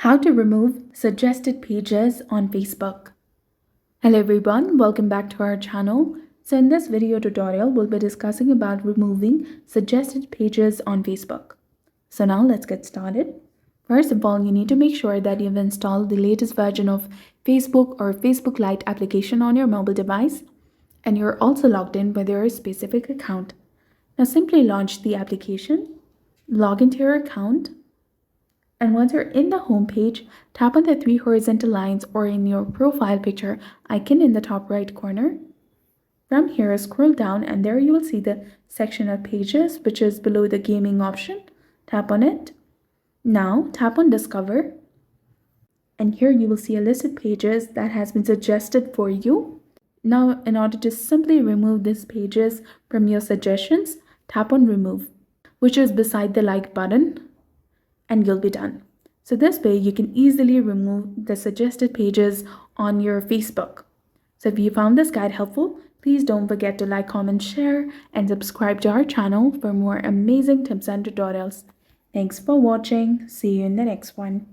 How to remove suggested pages on Facebook. Hello everyone, welcome back to our channel. So in this video tutorial, we'll be discussing about removing suggested pages on Facebook. So now let's get started. First of all, you need to make sure that you've installed the latest version of Facebook or Facebook Lite application on your mobile device, and you're also logged in with your specific account. Now simply launch the application, log into your account, and once you're in the home page, tap on the three horizontal lines or in your profile picture icon in the top right corner. From here, scroll down and there you will see the section of pages, which is below the gaming option. Tap on it. Now tap on Discover. And here you will see a list of pages that has been suggested for you. Now, in order to simply remove these pages from your suggestions, tap on Remove, which is beside the like button, and you'll be done. So this way you can easily remove the suggested pages on your Facebook. So if you found this guide helpful, please don't forget to like, comment, share, and subscribe to our channel for more amazing tips and tutorials. Thanks for watching. See you in the next one.